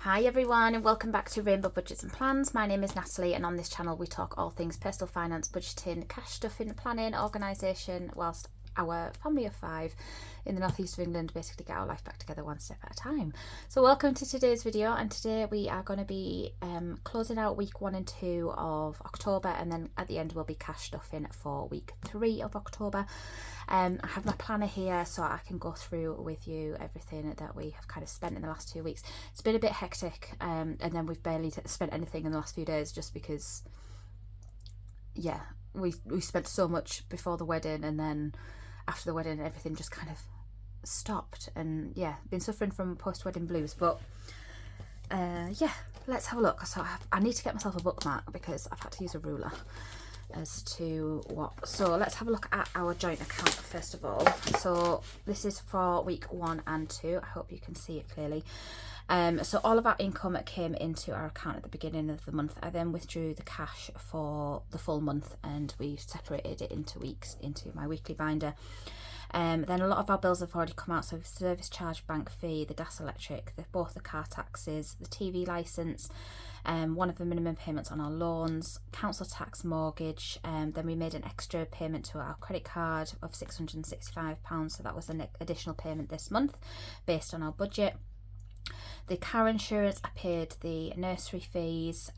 Hi everyone and welcome back to Rainbow Budgets and Plans. My name is Natalie and on this channel we talk all things personal finance, budgeting, cash stuffing, planning, organisation, whilst our family of 5 in the northeast of England basically get our life back together one step at a time. So welcome to today's video, and today we are going to be closing out week 1 and 2 of October, and then at the end will be cash stuffing for week 3 of October. I have my planner here so I can go through with you everything that we have kind of spent in the last 2 weeks. It's been a bit hectic, and then we've barely spent anything in the last few days just because, yeah, we spent so much before the wedding, and then after the wedding everything just kind of stopped, and yeah, been suffering from post-wedding blues. But yeah, let's have a look. So I need to get myself a bookmark because I've had to use a ruler as to what. So let's have a look at our joint account first of all. So this is for week 1 and 2. I hope you can see it clearly. So all of our income came into our account at the beginning of the month. I then withdrew the cash for the full month and we separated it into weeks into my weekly binder. Then a lot of our bills have already come out, so service charge, bank fee, the gas, electric, both the car taxes, the TV licence, one of the minimum payments on our loans, council tax, mortgage, then we made an extra payment to our credit card of £665, so that was an additional payment this month based on our budget. The car insurance, I paid the nursery fees,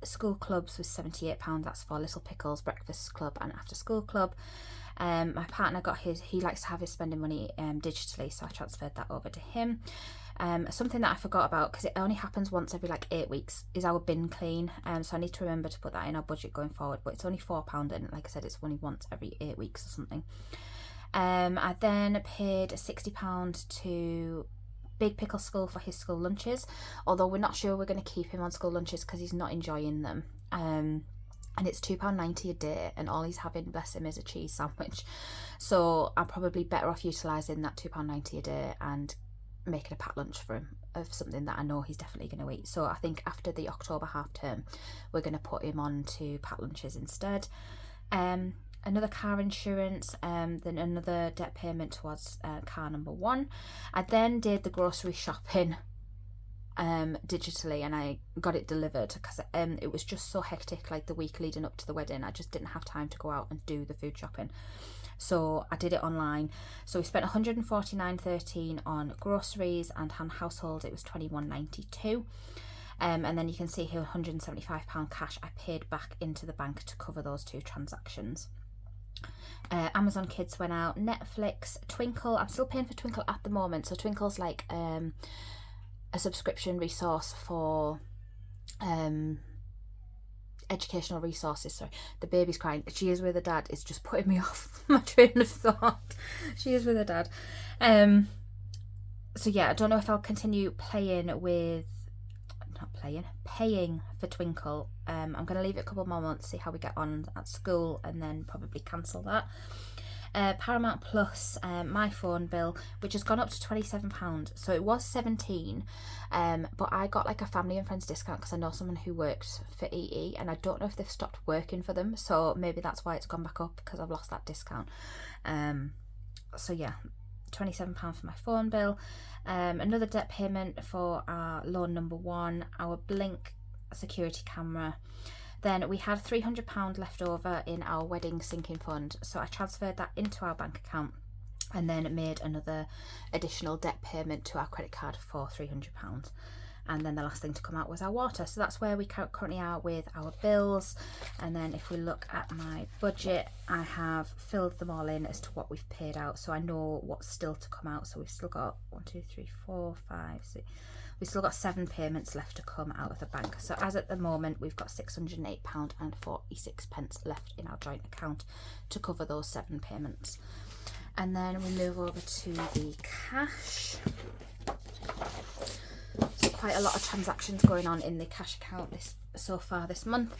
school clubs was £78, that's for Little Pickles, Breakfast Club and After School Club. My partner got he likes to have his spending money digitally, so I transferred that over to him. Something that I forgot about, because it only happens once every like 8 weeks, is our bin clean, so I need to remember to put that in our budget going forward, but it's only £4, and like I said, it's only once every 8 weeks or something. I then paid £60 to Big Pickle School for his school lunches, although we're not sure we're going to keep him on school lunches because he's not enjoying them. And it's £2.90 a day, and all he's having, bless him, is a cheese sandwich. So I'm probably better off utilising that £2.90 a day and making a packed lunch for him of something that I know he's definitely going to eat. So I think after the October half term we're going to put him on to packed lunches instead. Another car insurance, then another debt payment towards car number 1. I then did the grocery shopping digitally, and I got it delivered because it was just so hectic, like the week leading up to the wedding. I just didn't have time to go out and do the food shopping, so I did it online. So we spent £149.13 on groceries, and on household it was £21.92. And then you can see here £175 cash I paid back into the bank to cover those 2 transactions. Amazon Kids went out, Netflix, Twinkle. I'm still paying for Twinkle at the moment. So Twinkle's like a subscription resource for educational resources. Sorry, the baby's crying. She Is With Her Dad is just putting me off my train of thought. She Is With Her Dad. So yeah, I don't know if I'll continue paying for Twinkle. I'm going to leave it a couple more months, see how we get on at school, and then probably cancel that. Paramount Plus, my phone bill, which has gone up to £27, so it was £17, but I got like a family and friends discount because I know someone who works for EE, and I don't know if they've stopped working for them, so maybe that's why it's gone back up, because I've lost that discount. So yeah, £27 for my phone bill. Another debt payment for our loan number 1, our Blink security camera. Then we had £300 left over in our wedding sinking fund, so I transferred that into our bank account and then made another additional debt payment to our credit card for £300. And then the last thing to come out was our water. So that's where we currently are with our bills. And then if we look at my budget, I have filled them all in as to what we've paid out, so I know what's still to come out. So we've still got 1, 2, 3, 4, 5, 6. We've still got 7 payments left to come out of the bank. So as at the moment, we've got £608.46 left in our joint account to cover those 7 payments. And then we move over to the cash. So quite a lot of transactions going on in the cash account so far this month.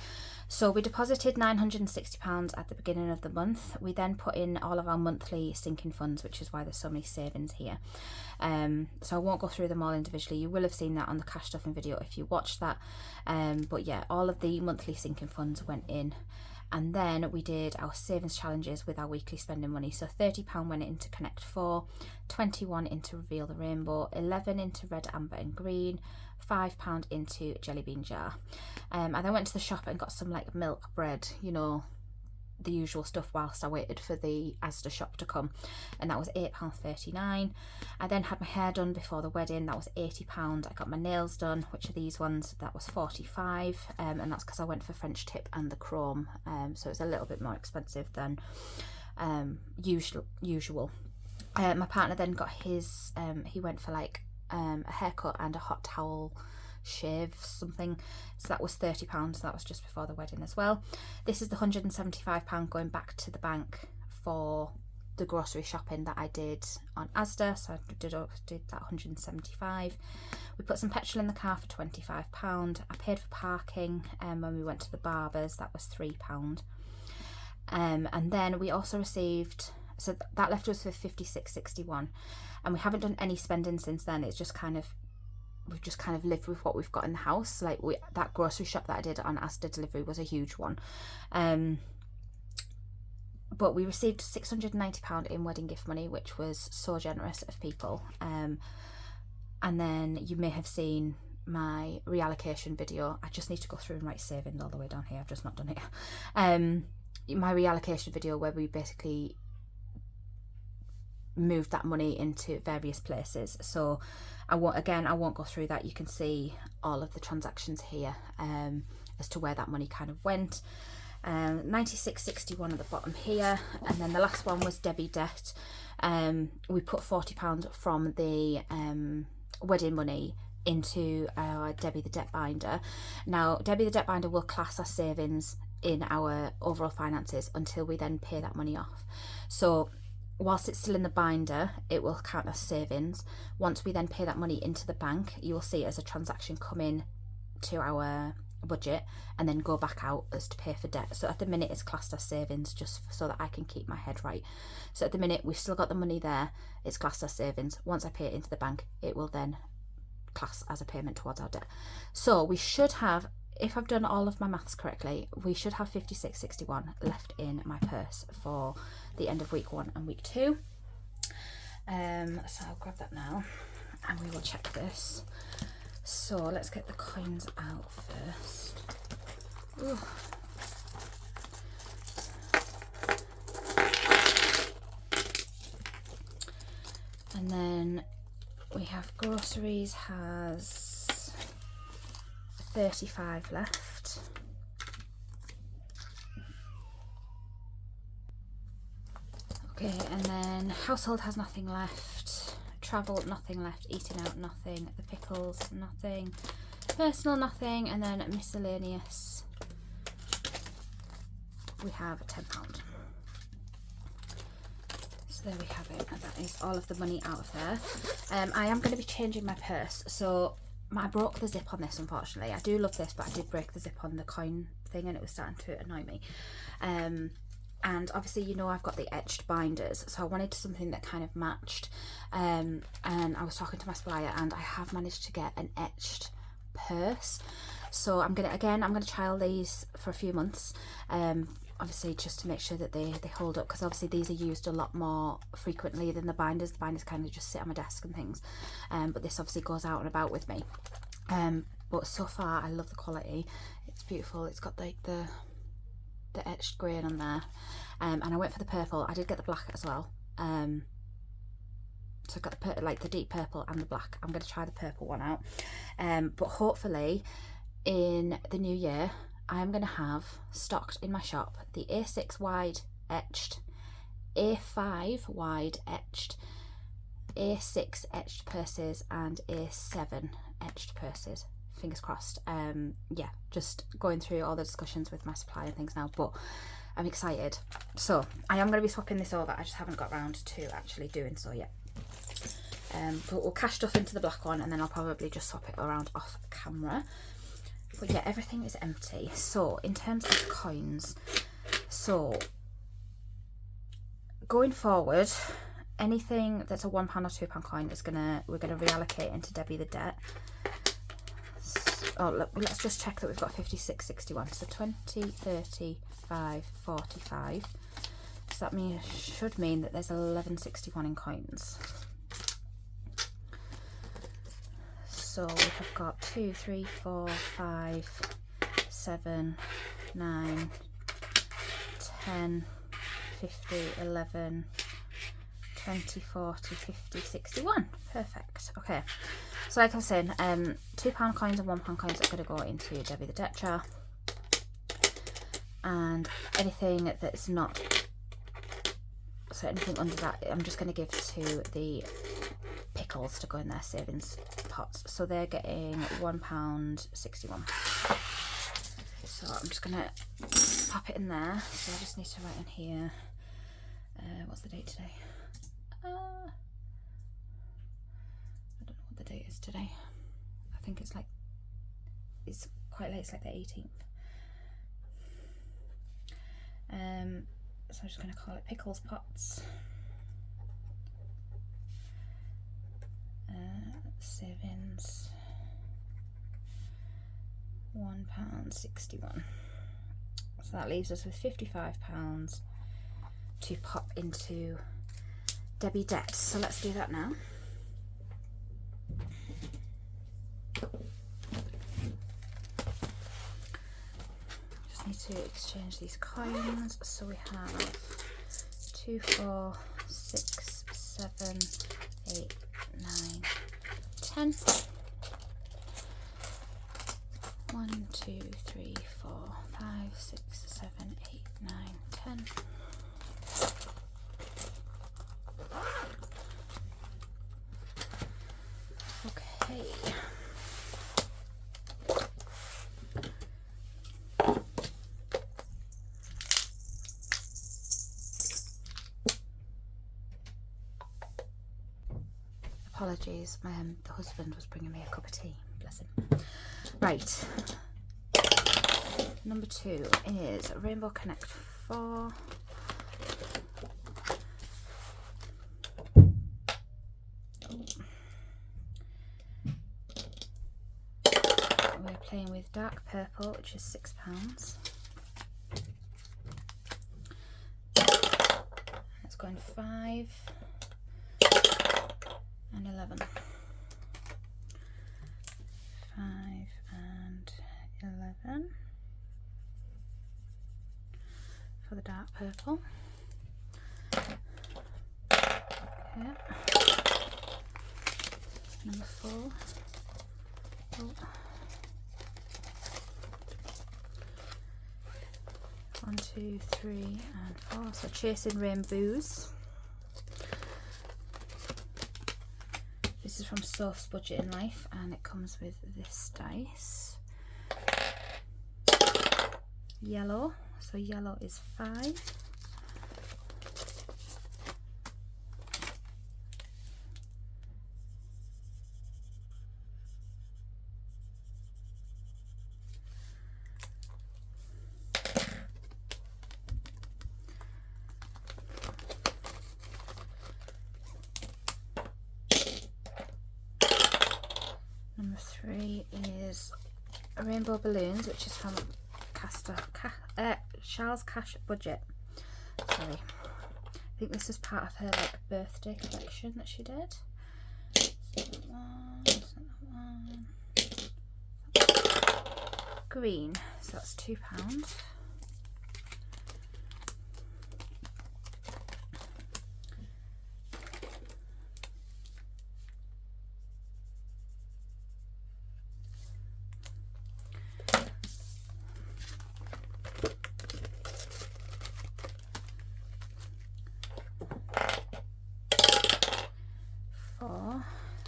So we deposited £960 at the beginning of the month. We then put in all of our monthly sinking funds, which is why there's so many savings here. So I won't go through them all individually. You will have seen that on the cash stuffing video if you watched that. But yeah, all of the monthly sinking funds went in. And then we did our savings challenges with our weekly spending money. So £30 went into Connect 4, 21 into Reveal the Rainbow, 11 into Red, Amber and Green, £5 into Jelly Bean Jar. I then went to the shop and got some like milk, bread, you know, the usual stuff whilst I waited for the Asda shop to come, and that was £8.39. I then had my hair done before the wedding, that was £80. I got my nails done, which are these ones, that was £45, and that's because I went for French tip and the chrome, so it's a little bit more expensive than usual. My partner then got his he went for like a haircut and a hot towel shave something, so that was £30. That was just before the wedding as well. This is the £175 going back to the bank for the grocery shopping that I did on Asda, so I did that £175. We put some petrol in the car for £25. I paid for parking when we went to the barbers, that was £3. And then we also received, so that left us with £56.61, and we haven't done any spending since then. It's just kind of, we've just kind of lived with what we've got in the house. Like that grocery shop that I did on Asda delivery was a huge one, but we received £690 in wedding gift money, which was so generous of people. And then you may have seen my reallocation video. I just need to go through and write savings all the way down here, I've just not done it. My reallocation video where we basically moved that money into various places, so I won't go through that. You can see all of the transactions here as to where that money kind of went. 96.61 at the bottom here, and then the last one was Debbie debt. We put £40 from the wedding money into our Debbie the debt binder. Now Debbie the debt binder will class as savings in our overall finances until we then pay that money off. So whilst it's still in the binder, it will count as savings. Once we then pay that money into the bank, you will see it as a transaction come in to our budget and then go back out as to pay for debt. So at the minute it's classed as savings, just so that I can keep my head right. So at the minute we've still got the money there, it's classed as savings. Once I pay it into the bank, it will then class as a payment towards our debt. So we should have, if I've done all of my maths correctly, we should have £56.61 left in my purse for the end of week 1 and week 2. So I'll grab that now and we will check this. So let's get the coins out first. Ooh. And then we have groceries has 35 left. Okay, and then household has nothing left, travel nothing left, eating out nothing, the pickles nothing, personal nothing, and then miscellaneous we have £10. So there we have it, and that is all of the money out of there. I am going to be changing my purse, so I broke the zip on this, unfortunately. I do love this, but I did break the zip on the coin thing and it was starting to annoy me. And obviously, you know, I've got the etched binders, so I wanted something that kind of matched. And I was talking to my supplier and I have managed to get an etched purse. So I'm gonna trial these for a few months. Obviously just to make sure that they hold up, because obviously these are used a lot more frequently than the binders. The binders kind of just sit on my desk and things, but this obviously goes out and about with me. But so far I love the quality, it's beautiful. It's got like the etched grain on there, and I went for the purple. I did get the black as well, so I've got the deep purple and the black. I'm going to try the purple one out, but hopefully in the new year I am going to have stocked in my shop the A6 wide etched, A5 wide etched, A6 etched purses and A7 etched purses. Fingers crossed. Yeah, just going through all the discussions with my supplier and things now, but I'm excited. So I am going to be swapping this over. I just haven't got around to actually doing so yet. But we'll cash stuff into the black one and then I'll probably just swap it around off camera. But yeah, everything is empty. So in terms of coins, so going forward, anything that's a £1 or £2 coin is we're gonna reallocate into Debbie the debt. oh look, let's just check that we've got 56.61. So 20, 30, 5, 45. So that should mean that there's 11.61 in coins. So we have got 2, 3, 4, 5, 7, 9, 10, 50, 11, 20, 40, 50, 61. Perfect. Okay. So like I was saying, £2 coins and £1 coins are going to go into Debbie the debt jar. And anything that's not, so anything under that, I'm just going to give to the pickles to go in their savings pots. So they're getting £1.61. So I'm just going to pop it in there. So I just need to write in here, what's the date today? I don't know what the date is today. I think it's quite late, it's like the 18th. So I'm just going to call it pickles pots. Savings £1.61. So that leaves us with £55 to pop into Debbie debt. So let's do that now. Just need to exchange these coins. So we have 2, 4, 6, 7, 8, 9, 10. 1, 2, 3, 4, 5, 6, 7, 8, 9, 10. Okay. Apologies, the husband was bringing me a cup of tea, bless him. Right, number 2 is Rainbow Connect 4. We're playing with dark purple, which is £6. It's going 5 and 11. 5 and 11 for the dark purple. Okay. Number 4. Oh. 1, 2, 3 and 4. So chasing rainbows. This is from Soph's Budget in Life, and it comes with this dice. Yellow, so yellow is 5. Number 3 is Rainbow Balloons, which is from Charles Cash Budget. Sorry, I think this is part of her birthday collection that she did. Green, so that's £2.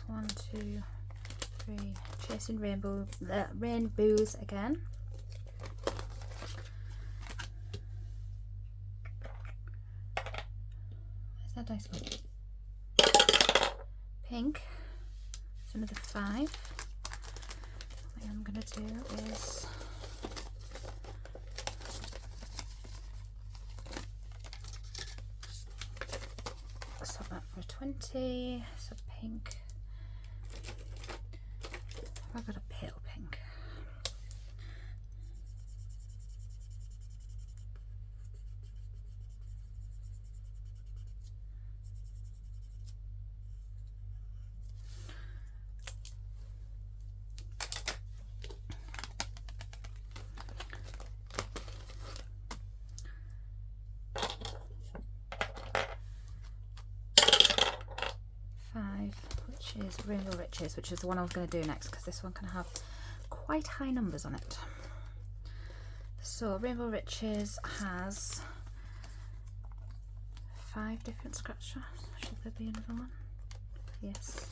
One, two, three. Chasing rainbows again. Where's that dice gone? Pink. It's another 5. What I'm gonna do is swap that for 20. So pink. I've got a pale pink. which is Rainbow Riches, which is the one I was going to do next because this one can have quite high numbers on it. So Rainbow Riches has 5 different scratch drafts. Should there be another one? Yes.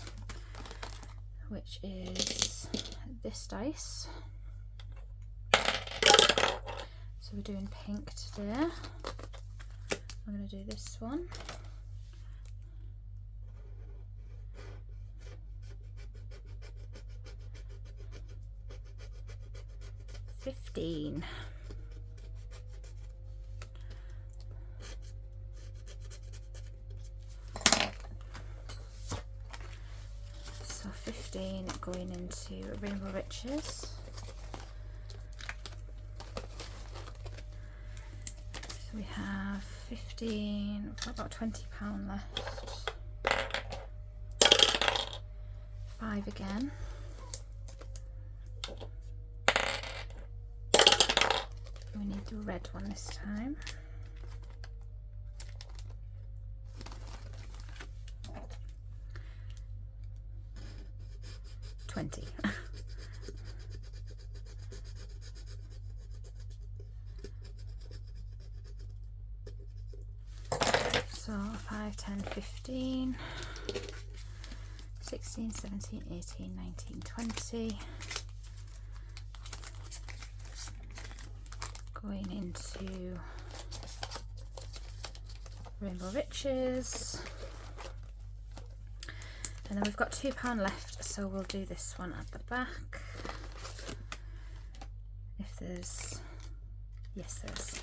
Which is this dice. So we're doing pink today. I'm going to do this one. $15. So 15 going into Rainbow Riches. So we have 15, about £20 left. 5 again. We need the red one this time. $20. So 5, 10, 15, 16, 17, 18, 19, 20. Going into Rainbow Riches. And then we've got £2 left, so we'll do this one at the back. If there's, yes there's.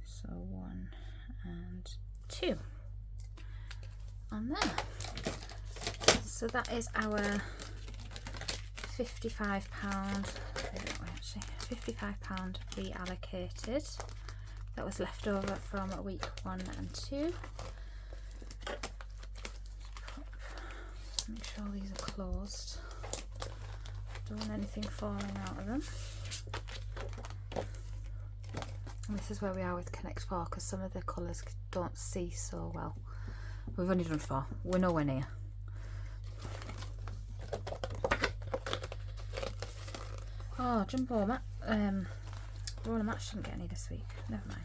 So 1 and 2 on there. So that is our £55, actually, £55 reallocated. That was left over from week 1 and 2. Make sure these are closed. Don't want anything falling out of them. And this is where we are with Connect 4 because some of the colours don't see so well. We've only done 4. We're nowhere near. Oh, Jumbo roller match didn't get any this week. Never mind.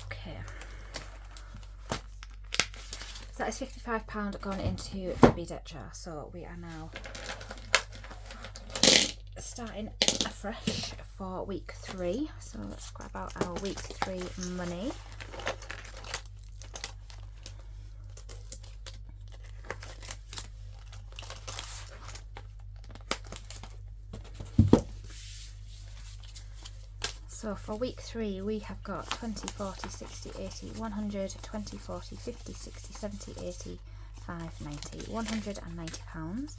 Okay. So that is £55 going into the B-deck jar. So we are now starting afresh for week 3. So let's grab out our week 3 money. So for week 3 we have got 20, 40, 60, 80, 100, 20, 40, 50, 60, 70, 80, 5, 90, £190.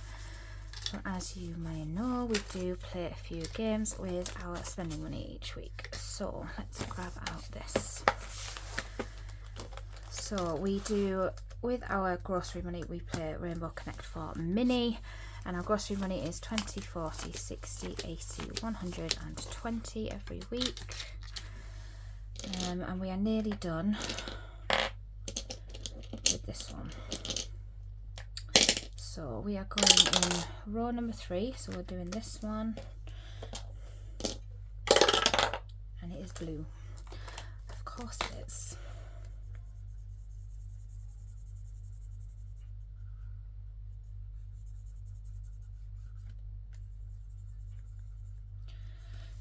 So as you may know, we do play a few games with our spending money each week. So let's grab out this. So we do, with our grocery money, we play Rainbow Connect 4 Mini. And our grocery money is 20, 40, 60, 80, 120 every week. And we are nearly done with this one. So we are going in row number 3. So we're doing this one. And it is blue. Of course it is.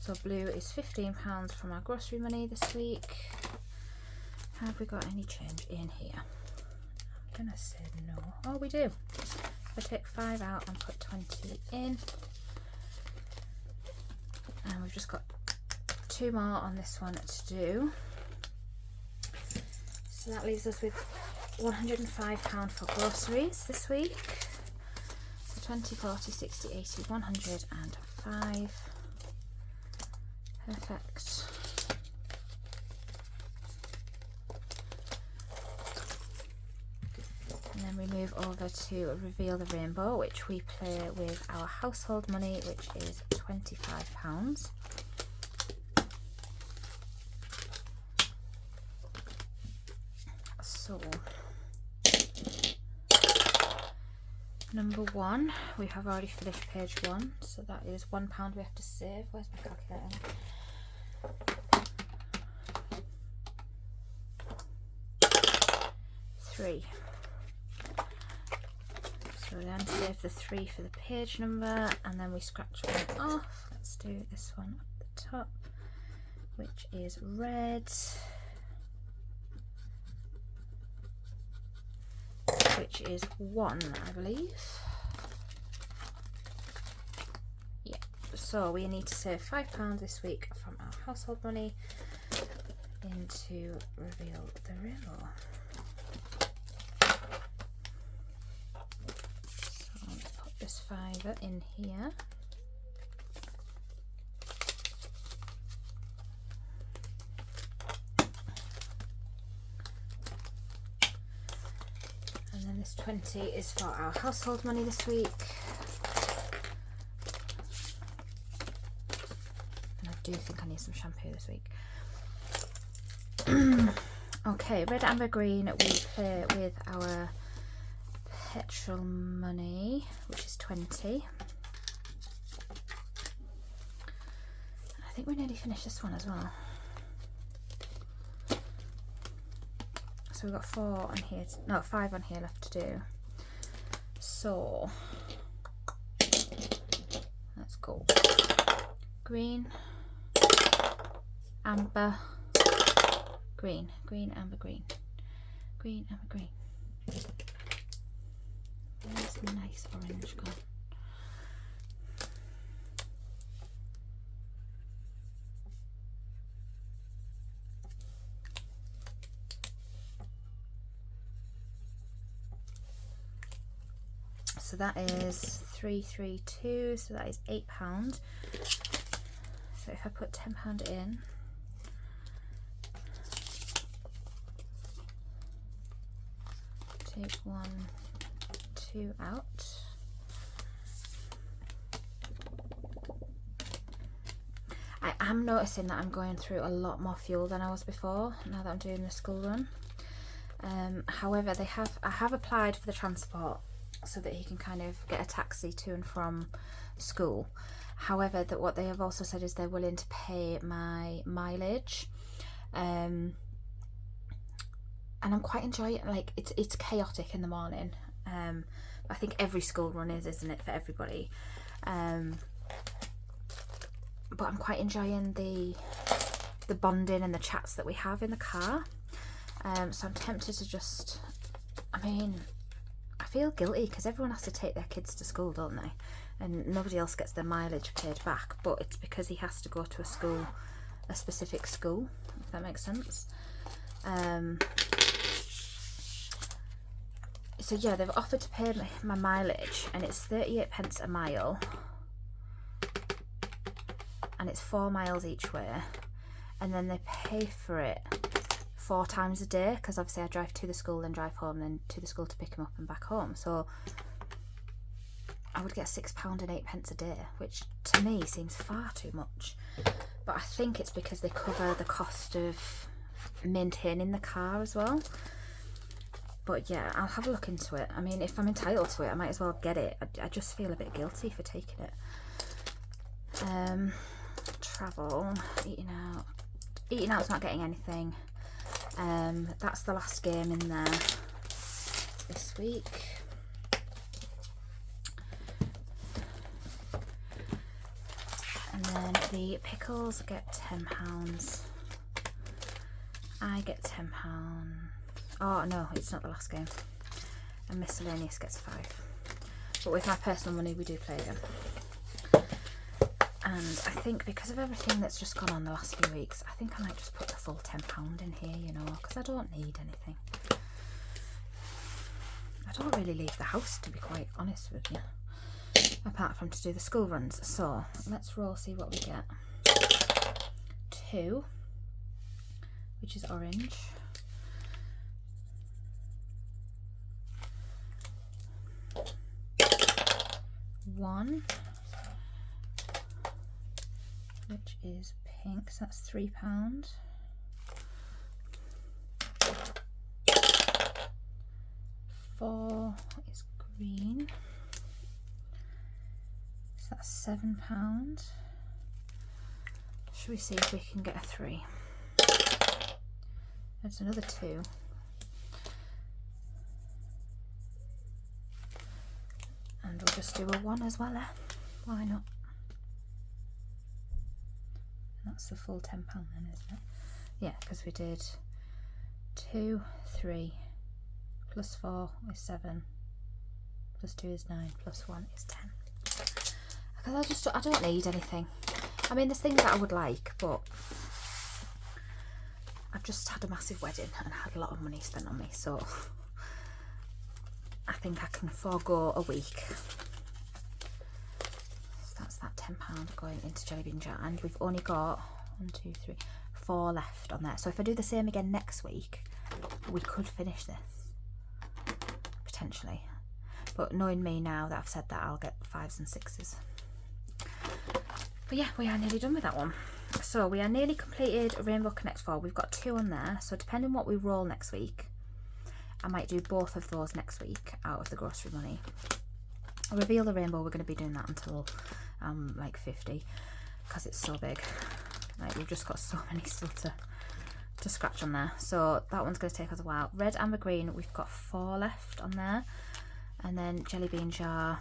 So blue is £15 from our grocery money this week. Have we got any change in here? I'm gonna say no. Oh, we do. I take 5 out and put 20 in. And we've just got 2 more on this one to do. So that leaves us with £105 for groceries this week. So 20, 40, 60, 80, 105. Perfect. And then we move over to Reveal the Rainbow, which we play with our household money, which is £25. So number 1, we have already finished page 1, so that is £1 we have to save. Where's my calculator? 3. So then save the 3 for the page number, and then we scratch one off. Let's do this one up the top, which is red, which is 1, I believe. Yeah, so we need to save £5 this week from our household money into Reveal the Riddle. So let's put this fiver in here. And then this 20 is for our household money this week. And I do think I need some shampoo this week. Okay, red, amber, green, we play with our petrol money, which is 20. I think we nearly finished this one as well. So we've got 4 on here, no, 5 on here left to do. So let's go green, amber, green, green, amber, green, green, amber, green. Where's the nice orange gone? So that is 332, so that is £8. So if I put £10 in, take 1, 2 out. I am noticing that I'm going through a lot more fuel than I was before, now that I'm doing the school run. However, I have applied for the transport so that he can kind of get a taxi to and from school. However, that what they have also said is they're willing to pay my mileage, and I'm quite enjoying it. Like it's chaotic in the morning. I think every school run is, isn't it, for everybody? But I'm quite enjoying the bonding and the chats that we have in the car. So I'm tempted to just, I mean, I feel guilty because everyone has to take their kids to school, don't they? And nobody else gets their mileage paid back, but it's because he has to go to a specific school, if that makes sense. So yeah, they've offered to pay my mileage, and it's 38p a mile, and it's 4 miles each way, and then they pay for it 4 times a day, because obviously I drive to the school, then drive home, then to the school to pick him up and back home. So I would get £6 and 8p a day, which to me seems far too much. But I think it's because they cover the cost of maintaining the car as well. But yeah, I'll have a look into it. I mean, if I'm entitled to it, I might as well get it. I just feel a bit guilty for taking it. Travel, eating out. Eating out's not getting anything. That's the last game in there this week. And then the pickles get £10. I get £10. Oh no, it's not the last game. And miscellaneous gets 5. But with my personal money, we do play again. And I think because of everything that's just gone on the last few weeks, I think I might just put the full £10 in here, you know, because I don't need anything. I don't really leave the house, to be quite honest with you, apart from to do the school runs. So let's roll, see what we get. 2, which is orange. 1, which is pink, so that's £3. that's £7. Should we see if we can get a 3? That's another 2. And we'll just do a 1 as well, why not? That's the full £10 then, isn't it? Yeah, because we did 2, 3, plus 4 is 7, plus 2 is 9, plus 1 is 10. Because I don't need anything. I mean, there's things that I would like, but I've just had a massive wedding and had a lot of money spent on me, so I think I can forego a week. So that's that £10 going into jelly bean jar, and we've only got 1, 2, 3, 4 left on there. So if I do the same again next week, we could finish this potentially. But knowing me now that I've said that, I'll get 5s and 6s. But yeah, we are nearly done with that one. So we are nearly completed Rainbow Connect 4. We've got 2 on there. So depending on what we roll next week, I might do both of those next week out of the grocery money. I'll reveal the rainbow. We're going to be doing that until like 50, because it's so big. Like, we've just got so many still to scratch on there. So that one's going to take us a while. Red, amber, green, we've got 4 left on there. And then jelly bean jar,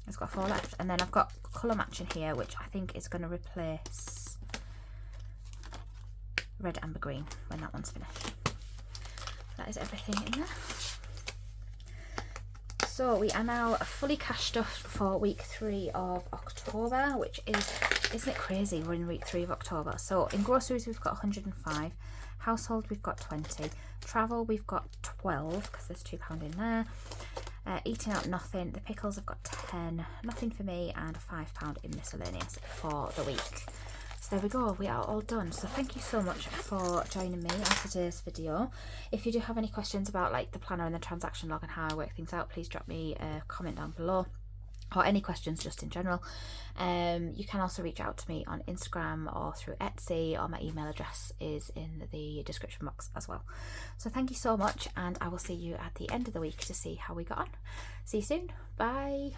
it's got 4 left. And then I've got colour matching here, which I think is going to replace red, amber, green when that one's finished. That is everything in there. So we are now fully cash stuffed for week 3 of October, which is, isn't it crazy, we're in week 3 of October. So in groceries we've got 105, household we've got 20, travel we've got 12 because there's £2 in there, eating out nothing, the pickles have got 10, nothing for me, and £5 in miscellaneous for the week. So there we go, we are all done. So thank you so much for joining me on today's video. If you do have any questions about like the planner and the transaction log and how I work things out, please drop me a comment down below, or any questions just in general. You can also reach out to me on Instagram or through Etsy, or my email address is in the description box as well. So thank you so much, and I will see you at the end of the week to see how we got on. See you soon, bye.